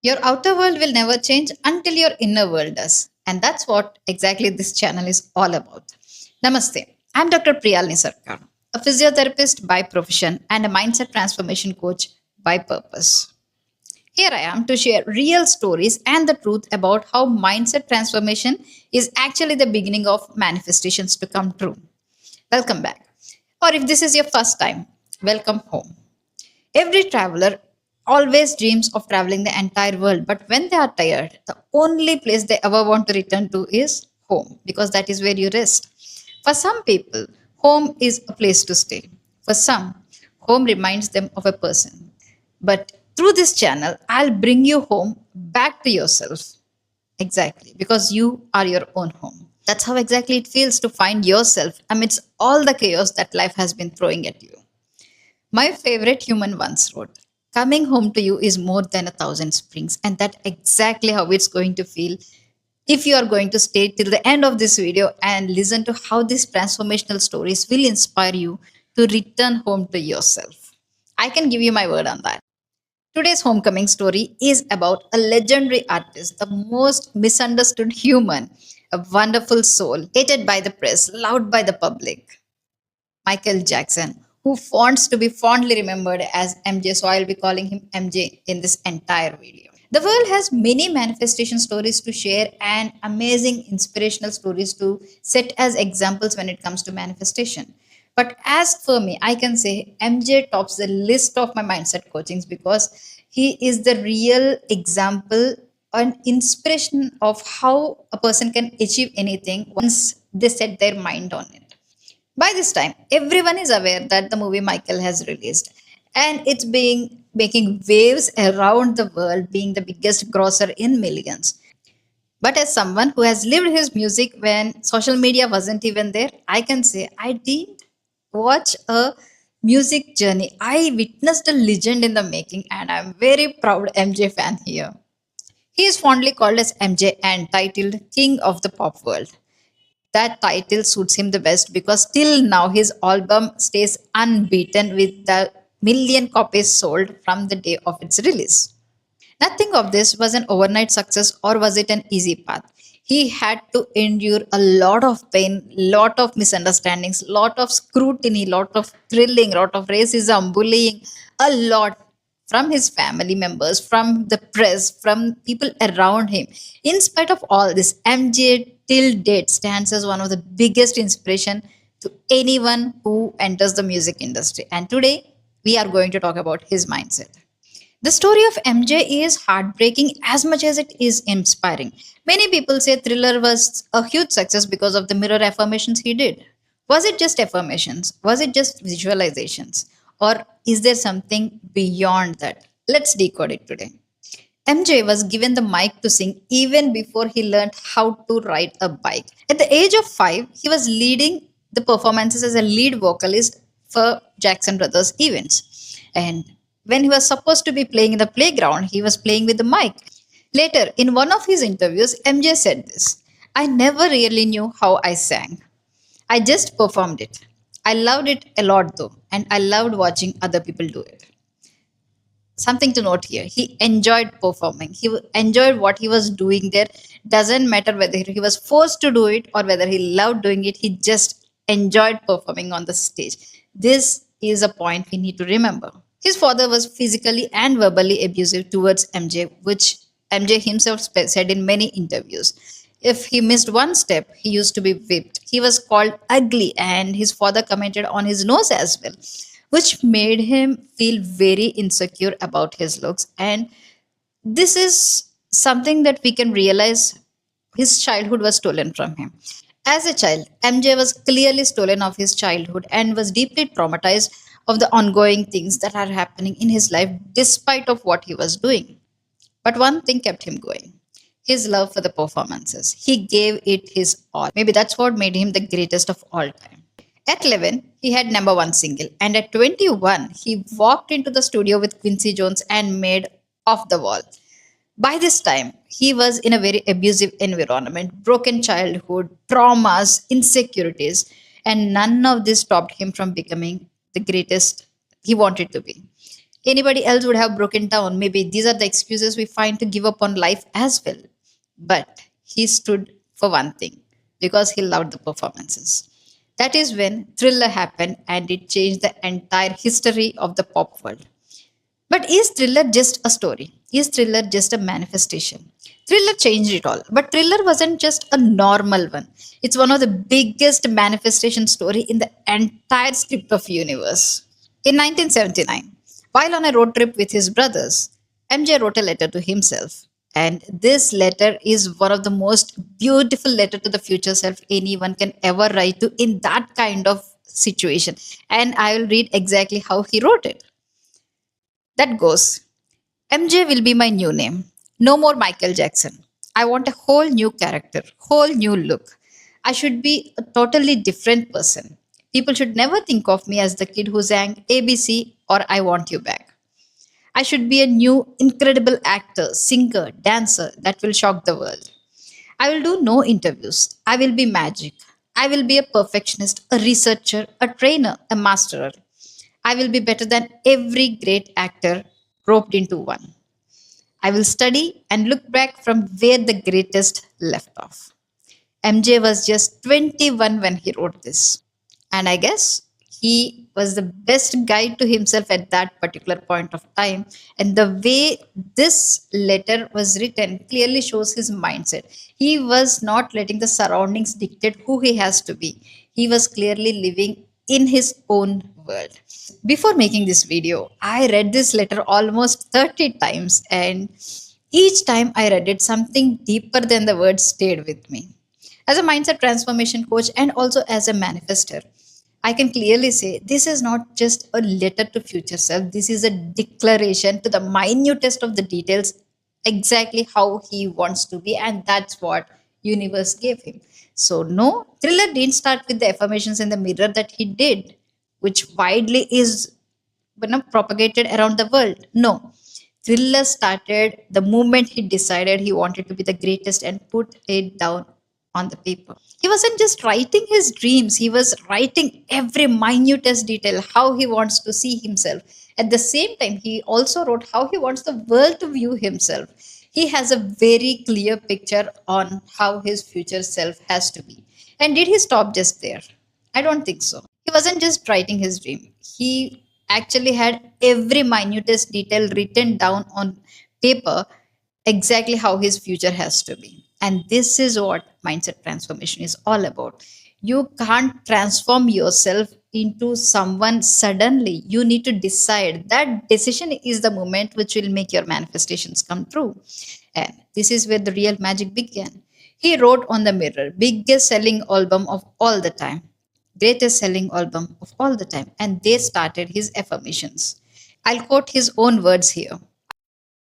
Your outer world will never change until your inner world does. And that's what exactly this channel is all about. Namaste. I'm Dr. Priyalini Sarkar, a physiotherapist by profession and a mindset transformation coach by purpose. Here I am to share real stories and the truth about how mindset transformation is actually the beginning of manifestations to come true. Welcome back. Or if this is your first time, welcome home. Every traveler always dreams of traveling the entire world, but when they are tired, the only place they ever want to return to is home because that is where you rest. For some people, home is a place to stay. For some, home reminds them of a person. But through this channel, I'll bring you home back to yourself. Exactly, because you are your own home. That's how exactly it feels to find yourself amidst all the chaos that life has been throwing at you. My favorite human once wrote, coming home to you is more than a thousand springs. And that's exactly how it's going to feel if you are going to stay till the end of this video and listen to how these transformational stories will inspire you to return home to yourself. I can give you my word on that. Today's homecoming story is about a legendary artist, the most misunderstood human, a wonderful soul, hated by the press, loved by the public. Michael Jackson, who wants to be fondly remembered as MJ, so I'll be calling him MJ in this entire video. The world has many manifestation stories to share and amazing inspirational stories to set as examples when it comes to manifestation. But as for me, I can say MJ tops the list of my mindset coachings because he is the real example and inspiration of how a person can achieve anything once they set their mind on it. By this time, everyone is aware that the movie Michael has released and it's being making waves around the world, being the biggest grosser in millions. But as someone who has lived his music when social media wasn't even there, I can say I didn't watch a music journey. I witnessed a legend in the making, and I'm very proud MJ fan here. He is fondly called as MJ and titled King of the Pop World. That title suits him the best because till now his album stays unbeaten with the million copies sold from the day of its release. Nothing of this was an overnight success or was it an easy path. He had to endure a lot of pain, lot of misunderstandings, lot of scrutiny, lot of thrilling, lot of racism, bullying, a lot from his family members, from the press, from people around him. In spite of all this, MJ till date stands as one of the biggest inspiration to anyone who enters the music industry. And today we are going to talk about his mindset. The story of MJ is heartbreaking as much as it is inspiring. Many people say Thriller was a huge success because of the mirror affirmations he did. Was it just affirmations? Was it just visualizations? Or is there something beyond that? Let's decode it today. MJ was given the mic to sing even before he learned how to ride a bike. At the age of 5, he was leading the performances as a lead vocalist for Jackson Brothers events. And when he was supposed to be playing in the playground, he was playing with the mic. Later, in one of his interviews, MJ said this, I never really knew how I sang. I just performed it. I loved it a lot though, and I loved watching other people do it. Something to note here, he enjoyed performing, he enjoyed what he was doing there. Doesn't matter whether he was forced to do it or whether he loved doing it, he just enjoyed performing on the stage. This is a point we need to remember. His father was physically and verbally abusive towards MJ, which MJ himself said in many interviews. If he missed one step, he used to be whipped. He was called ugly, and his father commented on his nose as well, which made him feel very insecure about his looks. And this is something that we can realize his childhood was stolen from him. As a child, MJ was clearly stolen of his childhood and was deeply traumatized of the ongoing things that are happening in his life despite of what he was doing. But one thing kept him going. His love for the performances. He gave it his all. Maybe that's what made him the greatest of all time. At 11, he had number one single, and at 21, he walked into the studio with Quincy Jones and made Off the Wall. By this time, he was in a very abusive environment, broken childhood, traumas, insecurities, and none of this stopped him from becoming the greatest he wanted to be. Anybody else would have broken down. Maybe these are the excuses we find to give up on life as well. But he stood for one thing because he loved the performances. That is when Thriller happened and it changed the entire history of the pop world. But is Thriller just a story? Is Thriller just a manifestation? Thriller changed it all. But Thriller wasn't just a normal one. It's one of the biggest manifestation story in the entire script of universe. In 1979, while on a road trip with his brothers, MJ wrote a letter to himself. And this letter is one of the most beautiful letter to the future self anyone can ever write to in that kind of situation. And I will read exactly how he wrote it. That goes, MJ will be my new name. No more Michael Jackson. I want a whole new character, whole new look. I should be a totally different person. People should never think of me as the kid who sang ABC or I Want You Back. I should be a new, incredible actor, singer, dancer that will shock the world. I will do no interviews. I will be magic. I will be a perfectionist, a researcher, a trainer, a masterer. I will be better than every great actor roped into one. I will study and look back from where the greatest left off. MJ was just 21 when he wrote this. And I guess he was the best guide to himself at that particular point of time. And the way this letter was written clearly shows his mindset. He was not letting the surroundings dictate who he has to be, he was clearly living in his own world. Before making this video, I read this letter almost 30 times, and each time I read it, something deeper than the words stayed with me. As a mindset transformation coach and also as a manifester, I can clearly say this is not just a letter to future self. This is a declaration to the minutest of the details, exactly how he wants to be, and that's what universe gave him. So no, Thriller didn't start with the affirmations in the mirror that he did, which widely is propagated around the world. No, Thriller started the moment he decided he wanted to be the greatest and put it down on the paper. He wasn't just writing his dreams, he was writing every minutest detail, how he wants to see himself. At the same time, he also wrote how he wants the world to view himself. He has a very clear picture on how his future self has to be. And did he stop just there? I don't think so. He wasn't just writing his dream. He actually had every minutest detail written down on paper, exactly how his future has to be. And this is what mindset transformation is all about. You can't transform yourself into someone suddenly. You need to decide. That decision is the moment which will make your manifestations come true. And this is where the real magic began. He wrote on the mirror, biggest selling album of all the time, greatest selling album of all the time. And they started his affirmations. I'll quote his own words here.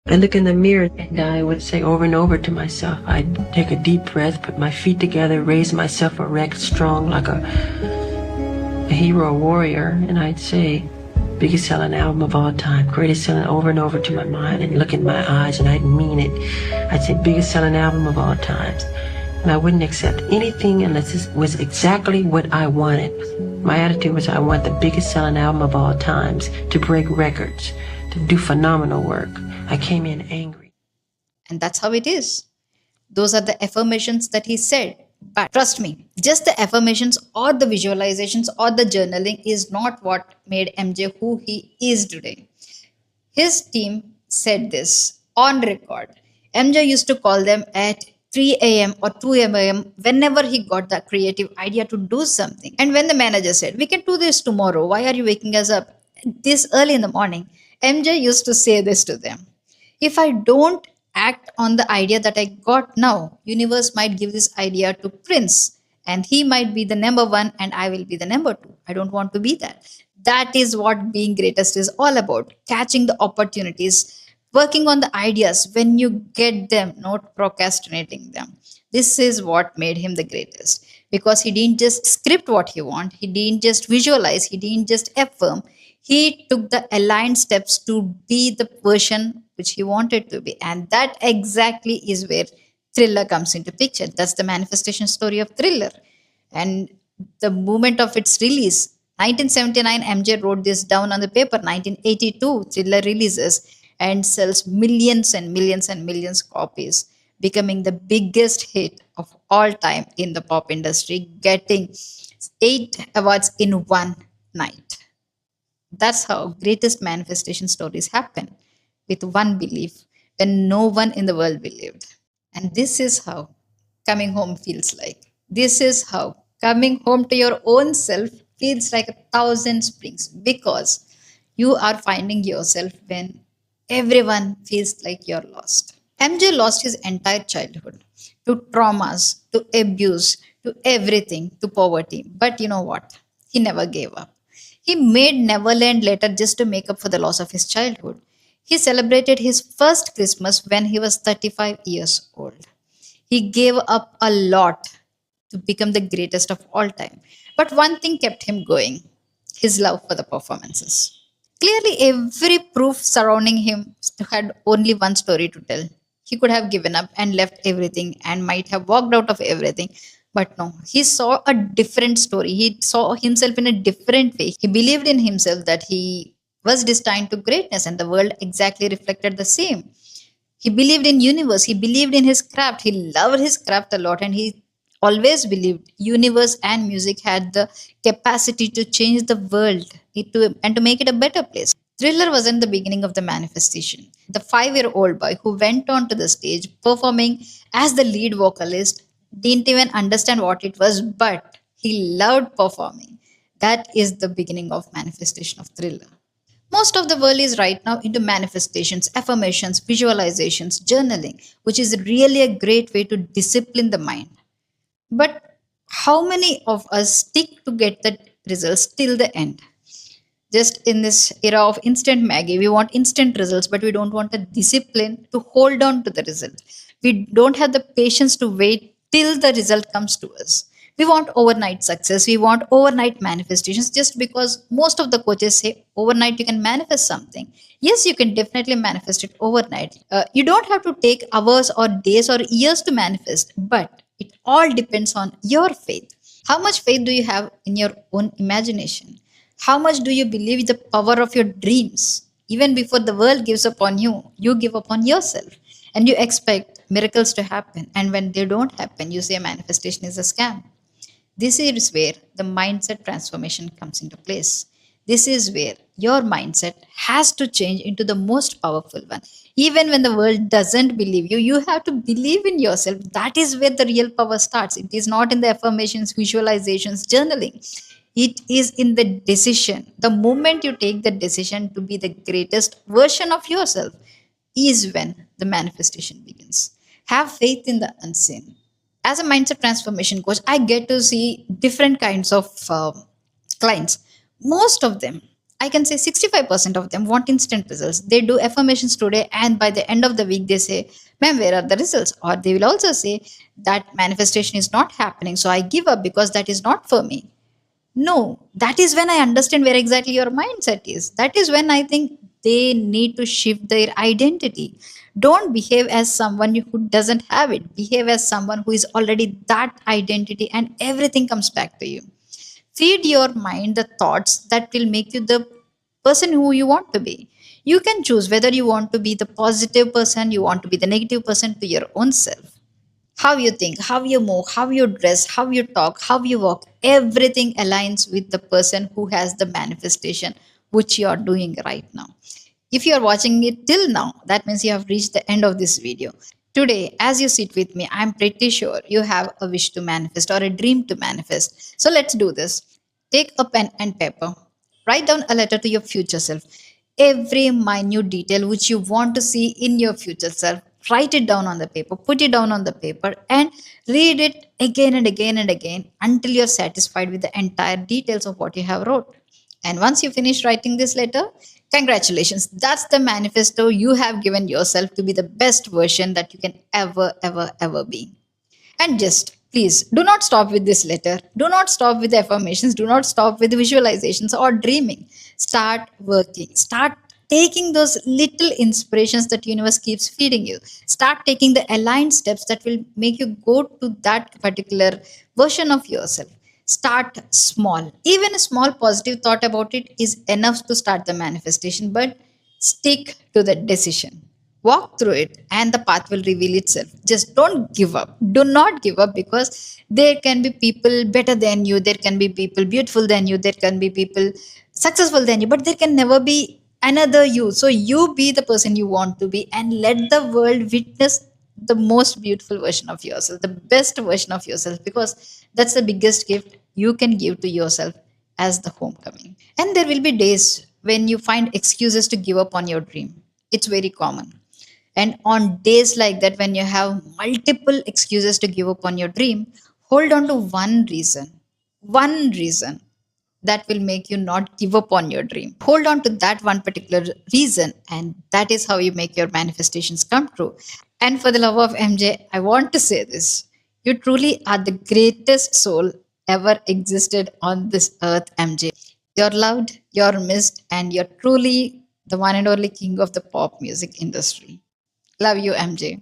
I look in the mirror and I would say over and over to myself, I'd take a deep breath, put my feet together, raise myself erect, strong like a hero, a warrior, and I'd say, biggest selling album of all time, greatest selling over and over to my mind and look in my eyes and I'd mean it. I'd say biggest selling album of all times. And I wouldn't accept anything unless it was exactly what I wanted. My attitude was I want the biggest selling album of all times, to break records, to do phenomenal work. I came in angry. And that's how it is. Those are the affirmations that he said. But trust me, just the affirmations or the visualizations or the journaling is not what made MJ who he is today. His team said this on record. MJ used to call them at 3 a.m. or 2 a.m. whenever he got the creative idea to do something. And when the manager said, "We can do this tomorrow, why are you waking us up this early in the morning?" MJ used to say this to them. If I don't act on the idea that I got now, universe might give this idea to Prince and he might be the number one and I will be the number two. I don't want to be that. That is what being greatest is all about. Catching the opportunities, working on the ideas when you get them, not procrastinating them. This is what made him the greatest because he didn't just script what he want, he didn't just visualize, he didn't just affirm. He took the aligned steps to be the version which he wanted to be. And that exactly is where Thriller comes into picture. That's the manifestation story of Thriller. And the moment of its release, 1979, MJ wrote this down on the paper. 1982, Thriller releases and sells millions and millions and millions copies, becoming the biggest hit of all time in the pop industry, getting 8 awards in one night. That's how greatest manifestation stories happen, with one belief when no one in the world believed. And this is how coming home feels like. This is how coming home to your own self feels like 1,000 springs, because you are finding yourself when everyone feels like you're lost. MJ lost his entire childhood to traumas, to abuse, to everything, to poverty. But you know what? He never gave up. He made Neverland later just to make up for the loss of his childhood. He celebrated his first Christmas when he was 35 years old. He gave up a lot to become the greatest of all time. But one thing kept him going: his love for the performances. Clearly, every proof surrounding him had only one story to tell. He could have given up and left everything and might have walked out of everything. But no, he saw a different story. He saw himself in a different way. He believed in himself that he was destined to greatness, and the world exactly reflected the same. He believed in universe. He believed in his craft. He loved his craft a lot, and he always believed universe and music had the capacity to change the world and to make it a better place. Thriller wasn't the beginning of the manifestation. The 5-year-old boy who went onto the stage performing as the lead vocalist didn't even understand what it was, but he loved performing. That is the beginning of manifestation of Thriller. Most of the world is right now into manifestations, affirmations, visualizations, journaling, which is really a great way to discipline the mind. But how many of us stick to get the results till the end? Just in this era of instant Maggie, we want instant results, but we don't want the discipline to hold on to the result. We don't have the patience to wait till the result comes to us. We want overnight success. We want overnight manifestations just because most of the coaches say overnight you can manifest something. Yes, you can definitely manifest it overnight. You don't have to take hours or days or years to manifest, but it all depends on your faith. How much faith do you have in your own imagination? How much do you believe in the power of your dreams? Even before the world gives up on you, you give up on yourself and you expect miracles to happen. And when they don't happen, you say manifestation is a scam. This is where the mindset transformation comes into place. This is where your mindset has to change into the most powerful one. Even when the world doesn't believe you, you have to believe in yourself. That is where the real power starts. It is not in the affirmations, visualizations, journaling. It is in the decision. The moment you take the decision to be the greatest version of yourself is when the manifestation begins. Have faith in the unseen. As a mindset transformation coach, I get to see different kinds of clients. Most of them, I can say 65% of them want instant results. They do affirmations today, and by the end of the week, they say, "Ma'am, where are the results?" Or they will also say, "That manifestation is not happening, so I give up because that is not for me." No, that is when I understand where exactly your mindset is. That is when I think they need to shift their identity. Don't behave as someone who doesn't have it. Behave as someone who is already that identity, and everything comes back to you. Feed your mind the thoughts that will make you the person who you want to be. You can choose whether you want to be the positive person, you want to be the negative person to your own self. How you think, how you move, how you dress, how you talk, how you walk, everything aligns with the person who has the manifestation which you are doing right now. If you are watching it till now, that means you have reached the end of this video. Today, as you sit with me, I'm pretty sure you have a wish to manifest or a dream to manifest. So let's do this. Take a pen and paper. Write down a letter to your future self. Every minute detail which you want to see in your future self, write it down on the paper, put it down on the paper, and read it again and again and again until you're satisfied with the entire details of what you have wrote. And once you finish writing this letter, congratulations. That's the manifesto you have given yourself to be the best version that you can ever, ever, ever be. And just please do not stop with this letter. Do not stop with affirmations. Do not stop with visualizations or dreaming. Start working. Start taking those little inspirations that universe keeps feeding you. Start taking the aligned steps that will make you go to that particular version of yourself. Start small. Even a small positive thought about it is enough to start the manifestation, but stick to the decision. Walk through it and the path will reveal itself. Just don't give up. Do not give up, because there can be people better than you, there can be people beautiful than you, there can be people successful than you, but there can never be another you. So you be the person you want to be and let the world witness the most beautiful version of yourself, the best version of yourself, because that's the biggest gift you can give to yourself as the homecoming. And there will be days when you find excuses to give up on your dream. It's very common. And on days like that, when you have multiple excuses to give up on your dream, hold on to one reason that will make you not give up on your dream. Hold on to that one particular reason, and that is how you make your manifestations come true. And for the love of MJ, I want to say this: you truly are the greatest soul ever existed on this earth, MJ. You're loved, you're missed, and you're truly the one and only king of the pop music industry. Love you, MJ.